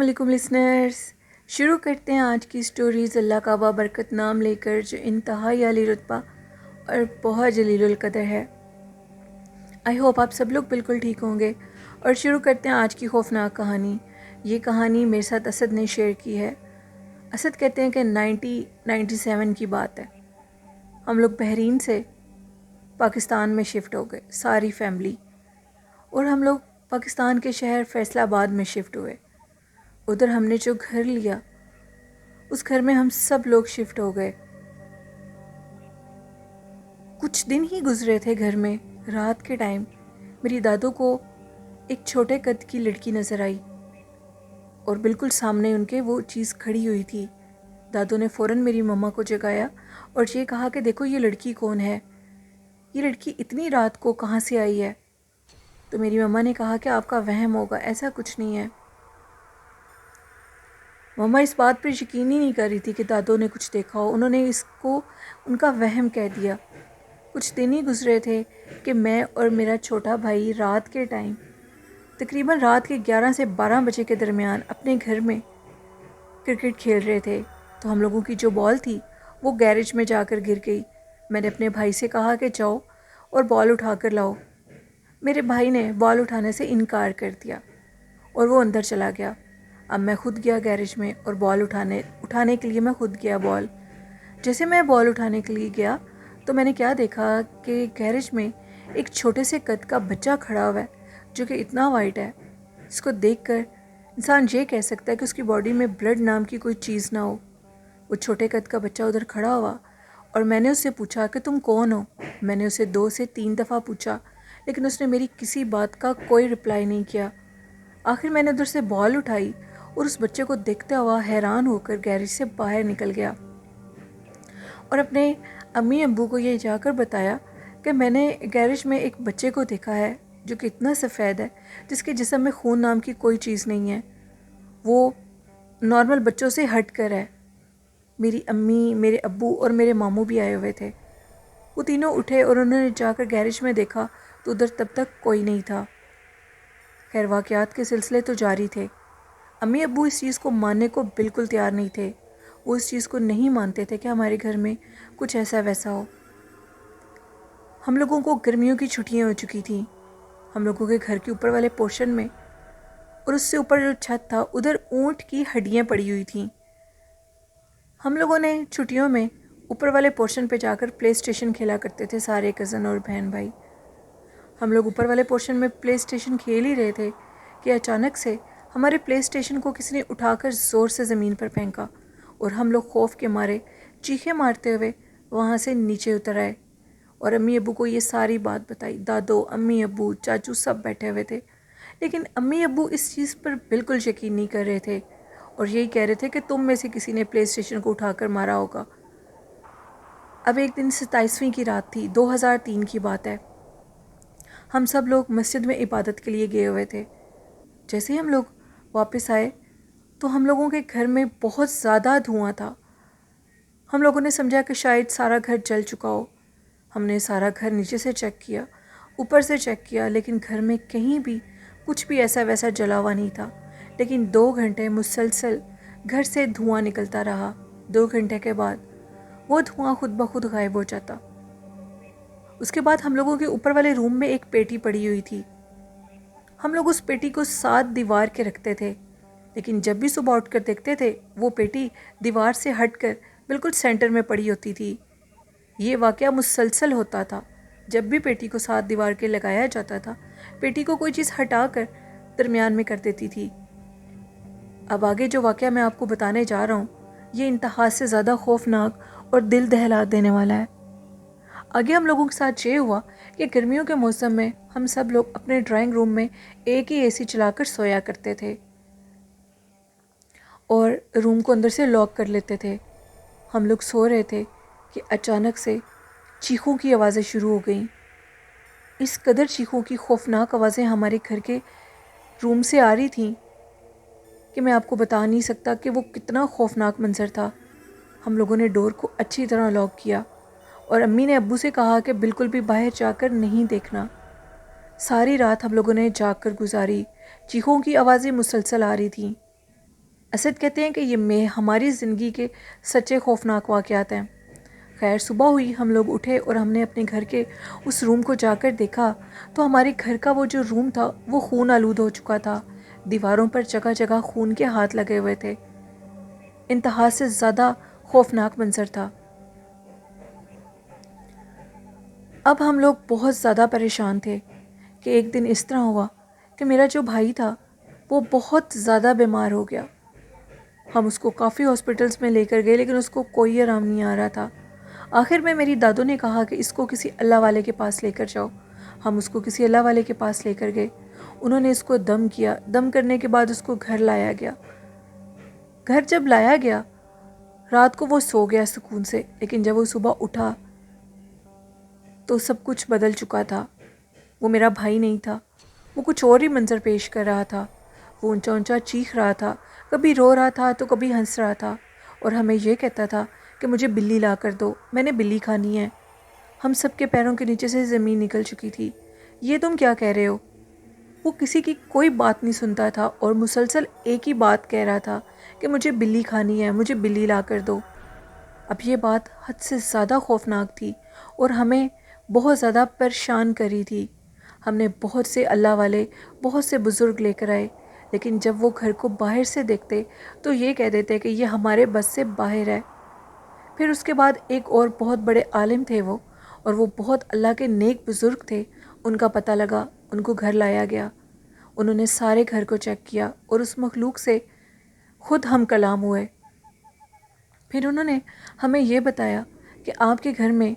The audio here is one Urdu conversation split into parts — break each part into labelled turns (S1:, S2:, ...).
S1: علیکم لسنرز، شروع کرتے ہیں آج کی سٹوریز اللہ کا بابرکت نام لے کر، جو انتہائی عالی رتبہ اور بہت جلیل القدر ہے۔ آئی ہوپ آپ سب لوگ بالکل ٹھیک ہوں گے، اور شروع کرتے ہیں آج کی خوفناک کہانی۔ یہ کہانی میرے ساتھ اسد نے شیئر کی ہے۔ اسد کہتے ہیں کہ 1997 کی بات ہے۔ ہم لوگ بحرین سے پاکستان میں شفٹ ہو گئے، ساری فیملی، اور ہم لوگ پاکستان کے شہر فیصل آباد میں شفٹ ہوئے۔ ادھر ہم نے جو گھر لیا، اس گھر میں ہم سب لوگ شفٹ ہو گئے۔ کچھ دن ہی گزرے تھے گھر میں، رات کے ٹائم میری دادو کو ایک چھوٹے قد کی لڑکی نظر آئی، اور بالکل سامنے ان کے وہ چیز کھڑی ہوئی تھی۔ دادو نے فوراً میری مما کو جگایا اور یہ کہا کہ دیکھو یہ لڑکی کون ہے، یہ لڑکی اتنی رات کو کہاں سے آئی ہے؟ تو میری مما نے کہا کہ آپ کا وہم ہوگا، ایسا کچھ نہیں ہے۔ مما اس بات پر یقین ہی نہیں کر رہی تھی کہ دادو نے کچھ دیکھا ہو، انہوں نے اس کو ان کا وہم کہہ دیا۔ کچھ دن ہی گزرے تھے کہ میں اور میرا چھوٹا بھائی رات کے ٹائم، تقریباً رات کے 11 سے 12 بجے کے درمیان، اپنے گھر میں کرکٹ کھیل رہے تھے، تو ہم لوگوں کی جو بال تھی وہ گیرج میں جا کر گر گئی۔ میں نے اپنے بھائی سے کہا کہ جاؤ اور بال اٹھا کر لاؤ۔ میرے بھائی نے بال اٹھانے سے انکار کر دیا اور وہ اندر چلا گیا۔ اب میں خود گیا گیرج میں، اور بال اٹھانے کے لیے میں خود گیا بال۔ جیسے میں بال اٹھانے کے لیے گیا تو میں نے کیا دیکھا کہ گیرج میں ایک چھوٹے سے قد کا بچہ کھڑا ہوا ہے، جو کہ اتنا وائٹ ہے، اس کو دیکھ کر انسان یہ کہہ سکتا ہے کہ اس کی باڈی میں بلڈ نام کی کوئی چیز نہ ہو۔ وہ چھوٹے قد کا بچہ ادھر کھڑا ہوا، اور میں نے اس سے پوچھا کہ تم کون ہو؟ میں نے اسے 2 سے 3 دفعہ پوچھا، لیکن اس نے میری کسی بات کا کوئی رپلائی نہیں کیا۔ آخر میں نے ادھر سے بال اٹھائی اور اس بچے کو دیکھتا ہوا حیران ہو کر گیرج سے باہر نکل گیا، اور اپنے امی ابو کو یہ جا کر بتایا کہ میں نے گیرج میں ایک بچے کو دیکھا ہے جو کہ اتنا سفید ہے، جس کے جسم میں خون نام کی کوئی چیز نہیں ہے، وہ نارمل بچوں سے ہٹ کر ہے۔ میری امی، میرے ابو اور میرے ماموں بھی آئے ہوئے تھے۔ وہ تینوں اٹھے اور انہوں نے جا کر گیرج میں دیکھا تو ادھر تب تک کوئی نہیں تھا۔ خیر، واقعات کے سلسلے تو جاری تھے۔ امی ابو اس چیز کو ماننے کو بالکل تیار نہیں تھے، وہ اس چیز کو نہیں مانتے تھے کہ ہمارے گھر میں کچھ ایسا ویسا ہو۔ ہم لوگوں کو گرمیوں کی چھٹیاں ہو چکی تھیں۔ ہم لوگوں کے گھر کے اوپر والے پورشن میں اور اس سے اوپر جو چھت تھا، ادھر اونٹ کی ہڈیاں پڑی ہوئی تھیں۔ ہم لوگوں نے چھٹیوں میں اوپر والے پورشن پہ جا کر پلے اسٹیشن کھیلا کرتے تھے، سارے کزن اور بہن بھائی۔ ہم لوگ اوپر والے پورشن میں پلے اسٹیشن کھیل ہی رہے تھے کہ اچانک سے ہمارے پلے اسٹیشن کو کسی نے اٹھا کر زور سے زمین پر پھینکا، اور ہم لوگ خوف کے مارے چیخیں مارتے ہوئے وہاں سے نیچے اتر آئے، اور امی ابو کو یہ ساری بات بتائی۔ دادو، امی ابو، چاچو سب بیٹھے ہوئے تھے، لیکن امی ابو اس چیز پر بالکل یقین نہیں کر رہے تھے، اور یہی کہہ رہے تھے کہ تم میں سے کسی نے پلے اسٹیشن کو اٹھا کر مارا ہوگا۔ اب ایک دن 27ویں کی رات تھی، 2003 کی بات ہے۔ ہم سب لوگ مسجد میں عبادت کے لیے گئے ہوئے تھے۔ جیسے ہی ہم لوگ واپس آئے تو ہم لوگوں کے گھر میں بہت زیادہ دھواں تھا۔ ہم لوگوں نے سمجھا کہ شاید سارا گھر جل چکا ہو۔ ہم نے سارا گھر نیچے سے چیک کیا، اوپر سے چیک کیا، لیکن گھر میں کہیں بھی کچھ بھی ایسا ویسا جلا ہوا نہیں تھا۔ لیکن 2 گھنٹے مسلسل گھر سے دھواں نکلتا رہا۔ 2 گھنٹے کے بعد وہ دھواں خود بخود غائب ہو جاتا۔ اس کے بعد ہم لوگوں کے اوپر والے روم میں ایک پیٹی پڑی ہوئی تھی۔ ہم لوگ اس پیٹی کو ساتھ دیوار کے رکھتے تھے، لیکن جب بھی صبح اٹھ کر دیکھتے تھے وہ پیٹی دیوار سے ہٹ کر بالکل سینٹر میں پڑی ہوتی تھی۔ یہ واقعہ مسلسل ہوتا تھا۔ جب بھی پیٹی کو ساتھ دیوار کے لگایا جاتا تھا، پیٹی کو کوئی چیز ہٹا کر درمیان میں کر دیتی تھی۔ اب آگے جو واقعہ میں آپ کو بتانے جا رہا ہوں، یہ انتہا سے زیادہ خوفناک اور دل دہلا دینے والا ہے۔ آگے ہم لوگوں کے ساتھ یہ ہوا کہ گرمیوں کے موسم میں ہم سب لوگ اپنے ڈرائنگ روم میں ایک ہی اے سی چلا کر سویا کرتے تھے، اور روم کو اندر سے لاک کر لیتے تھے۔ ہم لوگ سو رہے تھے کہ اچانک سے چیخوں کی آوازیں شروع ہو گئیں۔ اس قدر چیخوں کی خوفناک آوازیں ہمارے گھر کے روم سے آ رہی تھیں کہ میں آپ کو بتا نہیں سکتا کہ وہ کتنا خوفناک منظر تھا۔ ہم لوگوں نے ڈور کو اچھی طرح لاک کیا، اور امی نے ابو سے کہا کہ بالکل بھی باہر جا کر نہیں دیکھنا۔ ساری رات ہم لوگوں نے جاگ کر گزاری۔ چیخوں کی آوازیں مسلسل آ رہی تھیں۔ اسد کہتے ہیں کہ یہ ہماری زندگی کے سچے خوفناک واقعات ہیں۔ خیر صبح ہوئی، ہم لوگ اٹھے اور ہم نے اپنے گھر کے اس روم کو جا کر دیکھا تو ہمارے گھر کا وہ جو روم تھا وہ خون آلود ہو چکا تھا۔ دیواروں پر جگہ جگہ خون کے ہاتھ لگے ہوئے تھے۔ انتہا سے زیادہ خوفناک منظر تھا۔ اب ہم لوگ بہت زیادہ پریشان تھے کہ ایک دن اس طرح ہوا کہ میرا جو بھائی تھا وہ بہت زیادہ بیمار ہو گیا۔ ہم اس کو کافی ہاسپٹلز میں لے کر گئے لیکن اس کو کوئی آرام نہیں آ رہا تھا۔ آخر میں میری دادو نے کہا کہ اس کو کسی اللہ والے کے پاس لے کر جاؤ۔ ہم اس کو کسی اللہ والے کے پاس لے کر گئے۔ انہوں نے اس کو دم کیا۔ دم کرنے کے بعد اس کو گھر لایا گیا۔ گھر جب لایا گیا رات کو وہ سو گیا سکون سے، لیکن جب وہ صبح اٹھا تو سب کچھ بدل چکا تھا۔ وہ میرا بھائی نہیں تھا، وہ کچھ اور ہی منظر پیش کر رہا تھا۔ وہ اونچا اونچا چیخ رہا تھا، کبھی رو رہا تھا تو کبھی ہنس رہا تھا، اور ہمیں یہ کہتا تھا کہ مجھے بلی لا کر دو، میں نے بلی کھانی ہے۔ ہم سب کے پیروں کے نیچے سے زمین نکل چکی تھی۔ یہ تم کیا کہہ رہے ہو؟ وہ کسی کی کوئی بات نہیں سنتا تھا اور مسلسل ایک ہی بات کہہ رہا تھا کہ مجھے بلی کھانی ہے، مجھے بلی لا کر دو۔ اب یہ بات حد سے زیادہ خوفناک تھی اور ہمیں بہت زیادہ پریشان کری تھی۔ ہم نے بہت سے اللہ والے، بہت سے بزرگ لے کر آئے، لیکن جب وہ گھر کو باہر سے دیکھتے تو یہ کہہ دیتے کہ یہ ہمارے بس سے باہر ہے۔ پھر اس کے بعد ایک اور بہت بڑے عالم تھے وہ، اور وہ بہت اللہ کے نیک بزرگ تھے، ان کا پتہ لگا، ان کو گھر لایا گیا۔ انہوں نے سارے گھر کو چیک کیا اور اس مخلوق سے خود ہم کلام ہوئے۔ پھر انہوں نے ہمیں یہ بتایا کہ آپ کے گھر میں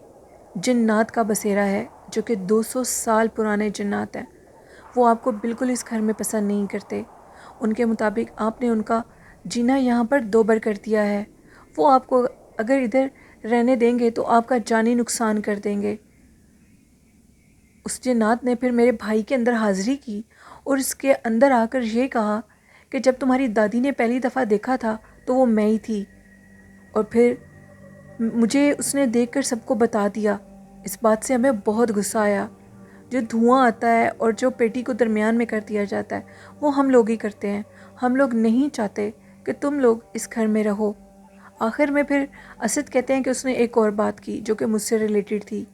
S1: جنات کا بسیرا ہے، جو کہ 200 سال پرانے جنات ہیں۔ وہ آپ کو بالکل اس گھر میں پسند نہیں کرتے۔ ان کے مطابق آپ نے ان کا جینا یہاں پر دوبر کر دیا ہے۔ وہ آپ کو اگر ادھر رہنے دیں گے تو آپ کا جانی نقصان کر دیں گے۔ اس جنات نے پھر میرے بھائی کے اندر حاضری کی اور اس کے اندر آ کر یہ کہا کہ جب تمہاری دادی نے پہلی دفعہ دیکھا تھا تو وہ میں ہی تھی، اور پھر مجھے اس نے دیکھ کر سب کو بتا دیا۔ اس بات سے ہمیں بہت غصہ آیا۔ جو دھواں آتا ہے اور جو پیٹی کو درمیان میں کر دیا جاتا ہے وہ ہم لوگ ہی کرتے ہیں۔ ہم لوگ نہیں چاہتے کہ تم لوگ اس گھر میں رہو۔ آخر میں پھر اسد کہتے ہیں کہ اس نے ایک اور بات کی جو کہ مجھ سے ریلیٹڈ تھی۔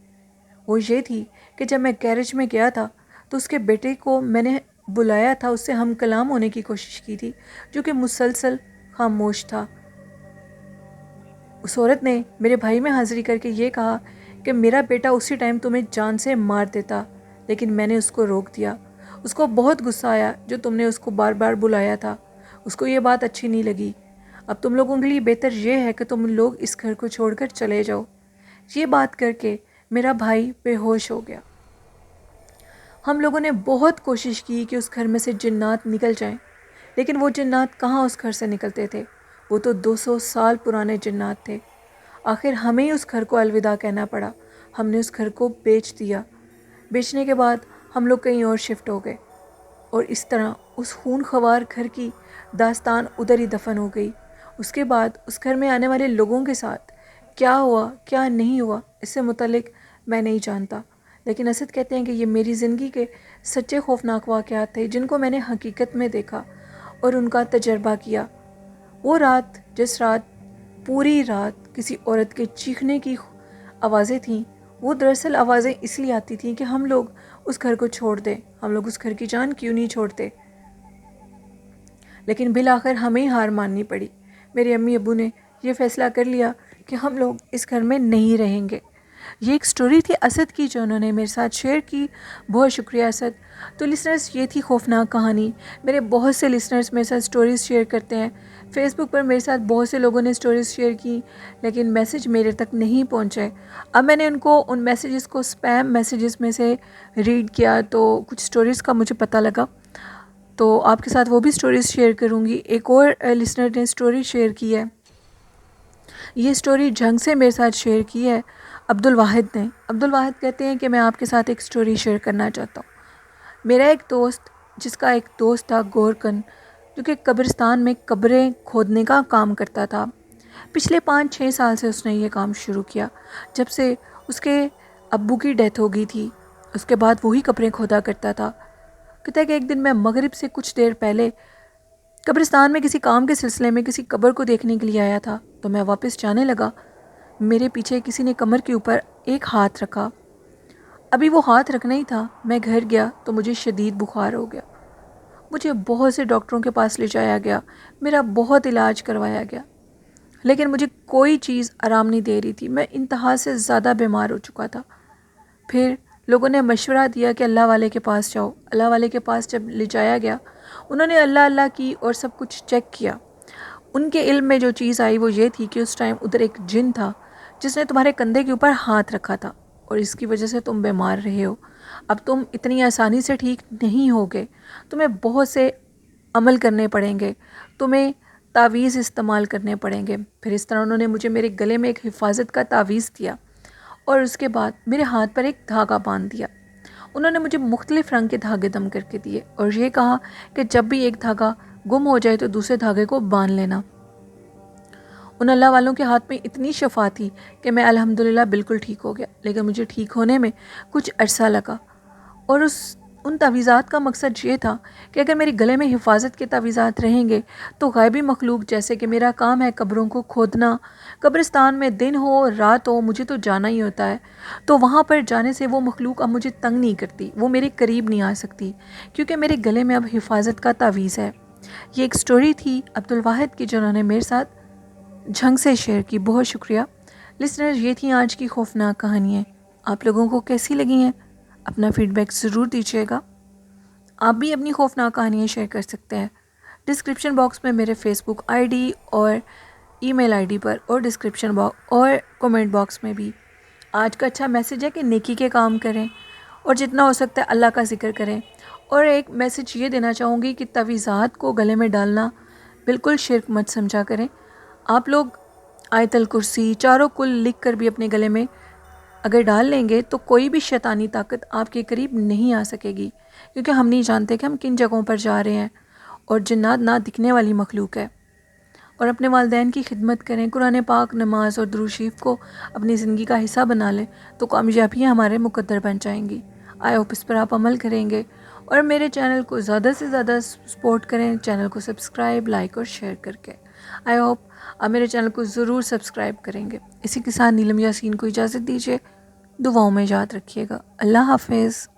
S1: وہ یہ تھی کہ جب میں گیرج میں گیا تھا تو اس کے بیٹے کو میں نے بلایا تھا، اس سے ہم کلام ہونے کی کوشش کی تھی، جو کہ مسلسل خاموش تھا۔ اس عورت نے میرے بھائی میں حاضری کر کے یہ کہا کہ میرا بیٹا اسی ٹائم تمہیں جان سے مار دیتا، لیکن میں نے اس کو روک دیا۔ اس کو بہت غصہ آیا جو تم نے اس کو بار بار بلایا تھا۔ اس کو یہ بات اچھی نہیں لگی۔ اب تم لوگوں کے لیے بہتر یہ ہے کہ تم لوگ اس گھر کو چھوڑ کر چلے جاؤ۔ یہ بات کر کے میرا بھائی بے ہوش ہو گیا۔ ہم لوگوں نے بہت کوشش کی کہ اس گھر میں سے جنات نکل جائیں، لیکن وہ جنات کہاں اس گھر سے نکلتے تھے۔ وہ تو 200 سال پرانے جنات تھے۔ آخر ہمیں اس گھر کو الوداع کہنا پڑا۔ ہم نے اس گھر کو بیچ دیا۔ بیچنے کے بعد ہم لوگ کہیں اور شفٹ ہو گئے، اور اس طرح اس خون خوار گھر کی داستان ادھر ہی دفن ہو گئی۔ اس کے بعد اس گھر میں آنے والے لوگوں کے ساتھ کیا ہوا کیا نہیں ہوا اس سے متعلق میں نہیں جانتا، لیکن اسد کہتے ہیں کہ یہ میری زندگی کے سچے خوفناک واقعات تھے جن کو میں نے حقیقت میں دیکھا اور ان کا تجربہ کیا۔ وہ رات، جس رات پوری رات کسی عورت کے چیخنے کی آوازیں تھیں، وہ دراصل آوازیں اس لیے آتی تھیں کہ ہم لوگ اس گھر کو چھوڑ دیں۔ ہم لوگ اس گھر کی جان کیوں نہیں چھوڑتے؟ لیکن بالآخر ہمیں ہار ماننی پڑی۔ میرے امی ابو نے یہ فیصلہ کر لیا کہ ہم لوگ اس گھر میں نہیں رہیں گے۔ یہ ایک سٹوری تھی اسد کی جو انہوں نے میرے ساتھ شیئر کی۔ بہت شکریہ اسد۔ تو لسنرز، یہ تھی خوفناک کہانی۔ میرے بہت سے لسنرز میرے ساتھ سٹوریز شیئر کرتے ہیں۔ فیس بک پر میرے ساتھ بہت سے لوگوں نے سٹوریز شیئر کی، لیکن میسج میرے تک نہیں پہنچے۔ اب میں نے ان میسیجز کو اسپیم میسیجز میں سے ریڈ کیا تو کچھ سٹوریز کا مجھے پتہ لگا، تو آپ کے ساتھ وہ بھی سٹوریز شیئر کروں گی۔ ایک اور لسنر نے سٹوری شیئر کی ہے۔ یہ سٹوری جھنگ سے میرے ساتھ شیئر کی ہے عبدالواحد نے۔ عبدالواحد کہتے ہیں کہ میں آپ کے ساتھ ایک سٹوری شیئر کرنا چاہتا ہوں۔ میرا ایک دوست، جس کا ایک دوست تھا گورکن، جو کہ قبرستان میں قبریں کھودنے کا کام کرتا تھا۔ پچھلے 5-6 سال سے اس نے یہ کام شروع کیا، جب سے اس کے ابو کی ڈیتھ ہو گئی تھی۔ اس کے بعد وہی قبریں کھودا کرتا تھا۔ کہتا ہے کہ ایک دن میں مغرب سے کچھ دیر پہلے قبرستان میں کسی کام کے سلسلے میں کسی قبر کو دیکھنے کے لیے آیا تھا تو میں واپس جانے لگا، میرے پیچھے کسی نے کمر کے اوپر ایک ہاتھ رکھا۔ ابھی وہ ہاتھ رکھنا ہی تھا، میں گھر گیا تو مجھے شدید بخار ہو گیا۔ مجھے بہت سے ڈاکٹروں کے پاس لے جایا گیا، میرا بہت علاج کروایا گیا، لیکن مجھے کوئی چیز آرام نہیں دے رہی تھی، میں انتہا سے زیادہ بیمار ہو چکا تھا۔ پھر لوگوں نے مشورہ دیا کہ اللہ والے کے پاس جاؤ۔ اللہ والے کے پاس جب لے جایا گیا، انہوں نے اللہ اللہ کی اور سب کچھ چیک کیا۔ ان کے علم میں جو چیز آئی وہ یہ تھی کہ اس ٹائم ادھر ایک جن تھا جس نے تمہارے کندھے کے اوپر ہاتھ رکھا تھا اور اس کی وجہ سے تم بیمار رہے ہو۔ اب تم اتنی آسانی سے ٹھیک نہیں ہوگے، تمہیں بہت سے عمل کرنے پڑیں گے، تمہیں تعویذ استعمال کرنے پڑیں گے۔ پھر اس طرح انہوں نے مجھے میرے گلے میں ایک حفاظت کا تعویذ دیا اور اس کے بعد میرے ہاتھ پر ایک دھاگا باندھ دیا۔ انہوں نے مجھے مختلف رنگ کے دھاگے دم کر کے دیے اور یہ کہا کہ جب بھی ایک دھاگا گم ہو جائے تو دوسرے دھاگے کو باندھ لینا۔ ان اللہ والوں کے ہاتھ میں اتنی شفا تھی کہ میں الحمدللہ بالکل ٹھیک ہو گیا، لیکن مجھے ٹھیک ہونے میں کچھ عرصہ لگا۔ اور ان تعویذات کا مقصد یہ تھا کہ اگر میرے گلے میں حفاظت کے تعویذات رہیں گے تو غیبی مخلوق، جیسے کہ میرا کام ہے قبروں کو کھودنا، قبرستان میں دن ہو رات ہو مجھے تو جانا ہی ہوتا ہے، تو وہاں پر جانے سے وہ مخلوق اب مجھے تنگ نہیں کرتی، وہ میرے قریب نہیں آ سکتی، کیونکہ میرے گلے میں اب حفاظت کا تعویذ ہے۔ یہ ایک سٹوری تھی عبدالواحد کی جنہوں نے میرے ساتھ جھنگ سے شیئر کی۔ بہت شکریہ لسنر، یہ تھیں آج کی خوفناک کہانیاں۔ آپ لوگوں کو کیسی لگی ہیں؟ اپنا فیڈ بیک ضرور دیجیے گا۔ آپ بھی اپنی خوفناک کہانیاں شیئر کر سکتے ہیں۔ ڈسکرپشن باکس میں میرے فیس بک آئی ڈی اور ای میل آئی ڈی پر اور ڈسکرپشن باکس اور کومنٹ باکس میں بھی آج کا اچھا میسیج ہے کہ نیکی کے کام کریں اور جتنا ہو سکتا ہے اللہ کا ذکر کریں۔ اور ایک میسیج یہ دینا چاہوں گی کہ تعویذات کو گلے میں ڈالنا بالکل شرک مت سمجھا کریں۔ آپ لوگ آیت الکرسی چاروں کل لکھ کر بھی اپنے گلے میں اگر ڈال لیں گے تو کوئی بھی شیطانی طاقت آپ کے قریب نہیں آ سکے گی، کیونکہ ہم نہیں جانتے کہ ہم کن جگہوں پر جا رہے ہیں، اور جنات نہ دکھنے والی مخلوق ہے۔ اور اپنے والدین کی خدمت کریں، قرآن پاک، نماز اور درود شریف کو اپنی زندگی کا حصہ بنا لیں تو کامیابیاں ہمارے مقدر بن جائیں گی۔ آئی ہوپ اس پر آپ عمل کریں گے اور میرے چینل کو زیادہ سے زیادہ سپورٹ کریں، چینل کو سبسکرائب، لائک اور شیئر کر کے۔ آئی ہوپ آپ میرے چینل کو ضرور سبسکرائب کریں گے۔ اسی کے ساتھ نیلم یاسین کو اجازت دیجیے، دعاؤں میں یاد رکھیے گا۔ اللہ حافظ۔